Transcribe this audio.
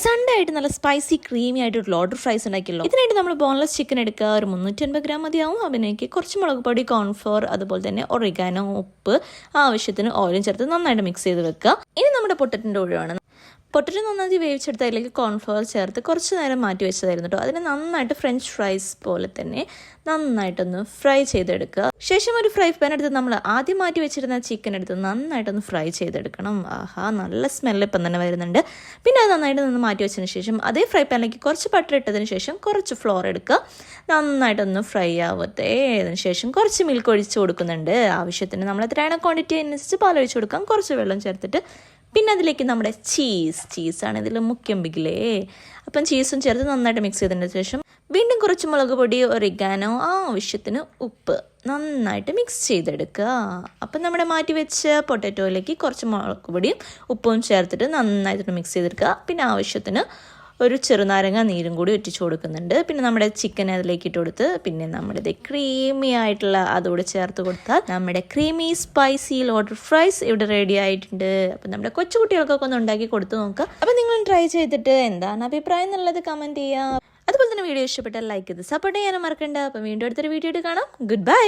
Sunday ആയിട്ട് നല്ല spicy creamy ആയിട്ട് ഒരു ലോഡർ ഫ്രൈസ് ഉണ്ടാക്കിയല്ലോ. ഇതിനായിട്ട് നമ്മൾ ബോൺലെസ് ചിക്കൻ എടുക്കുക, ഒരു 350 ഗ്രാം മതിയാവും. അതിലേക്ക് കുറച്ച് മുളക് പൊടി, കോൺഫ്ലോർ, അതുപോലെ തന്നെ ഒറിഗാനോ, ഉപ്പ്, ആവശ്യത്തിന് ഓയിലും ചേർത്ത് നന്നായിട്ട് മിക്സ് ചെയ്ത് വെക്കുക. ഇനി നമ്മുടെ പൊട്ടറ്റിൻ്റെ ഒഴിവാണ്. പൊട്ടറ്റോ നന്നായി വേവിച്ചെടുത്ത് അതിലേക്ക് കോൺഫ്ലവർ ചേർത്ത് കുറച്ച് നേരം മാറ്റി വെച്ചതായിരുന്നു കേട്ടോ. അതിന് നന്നായിട്ട് ഫ്രഞ്ച് ഫ്രൈസ് പോലെ തന്നെ നന്നായിട്ടൊന്ന് ഫ്രൈ ചെയ്തെടുക്കുക. ശേഷം ഒരു ഫ്രൈ പാൻ എടുത്ത് നമ്മൾ ആദ്യം മാറ്റി വെച്ചിരുന്ന ചിക്കൻ എടുത്ത് നന്നായിട്ടൊന്ന് ഫ്രൈ ചെയ്തെടുക്കണം. ആഹാ, നല്ല സ്മെല്ല് ഇപ്പം തന്നെ വരുന്നുണ്ട്. പിന്നെ അത് നന്നായിട്ട് നിന്ന് മാറ്റി വെച്ചതിന് ശേഷം അതേ ഫ്രൈ പാനിലേക്ക് കുറച്ച് ബട്ടർ ഇട്ടതിന് ശേഷം കുറച്ച് ഫ്ലോർ എടുക്കുക. നന്നായിട്ടൊന്ന് ഫ്രൈ ആവത്തേ. അതിന് ശേഷം കുറച്ച് മിൽക്ക് ഒഴിച്ച് കൊടുക്കുന്നുണ്ട്. ആവശ്യത്തിന് നമ്മൾ എത്രയാണ് ക്വാണ്ടിറ്റി അനുസരിച്ച് പാലൊഴിച്ച് കൊടുക്കാം. കുറച്ച് വെള്ളം ചേർത്തിട്ട് പിന്നെ അതിലേക്ക് നമ്മുടെ ചീസാണ് ഇതിൽ മുഖ്യം ബിഗിലേ. അപ്പം ചീസും ചേർത്ത് നന്നായിട്ട് മിക്സ് ചെയ്തതിന് ശേഷം വീണ്ടും കുറച്ച് മുളക് പൊടി, ഒറിഗാനോ, ആവശ്യത്തിന് ഉപ്പ് നന്നായിട്ട് മിക്സ് ചെയ്തെടുക്കുക. അപ്പം നമ്മുടെ മാറ്റി വെച്ച പൊട്ടാറ്റോയിലേക്ക് കുറച്ച് മുളക് പൊടിയും ഉപ്പും ചേർത്തിട്ട് നന്നായിട്ട് മിക്സ് ചെയ്തെടുക്കുക. പിന്നെ ആവശ്യത്തിന് ഒരു ചെറുനാരങ്ങ നീരും കൂടി ഒറ്റിച്ച് കൊടുക്കുന്നുണ്ട്. പിന്നെ നമ്മുടെ ചിക്കൻ അതിലേക്ക് ഇട്ട് കൊടുത്ത് പിന്നെ നമ്മുടെ ക്രീമി ആയിട്ടുള്ള അതോട് ചേർത്ത് കൊടുത്താൽ നമ്മുടെ ക്രീമി സ്പൈസി ലോഡർ ഫ്രൈസ് ഇവിടെ റെഡി ആയിട്ടുണ്ട്. അപ്പം നമ്മുടെ കൊച്ചുകുട്ടികൾക്കൊക്കെ ഒന്ന് ഉണ്ടാക്കി കൊടുത്ത് നോക്കുക. അപ്പം നിങ്ങൾ ട്രൈ ചെയ്തിട്ട് എന്താണ് അഭിപ്രായം എന്നുള്ളത് കമൻറ്റ് ചെയ്യുക. അതുപോലെ തന്നെ വീഡിയോ ഇഷ്ടപ്പെട്ടാൽ ലൈക്ക് ചെയ്ത് സപ്പോർട്ട് ചെയ്യാനും മറക്കണ്ട. അപ്പം വീണ്ടും അടുത്തൊരു വീഡിയോ ആയിട്ട് കാണാം. Good bye.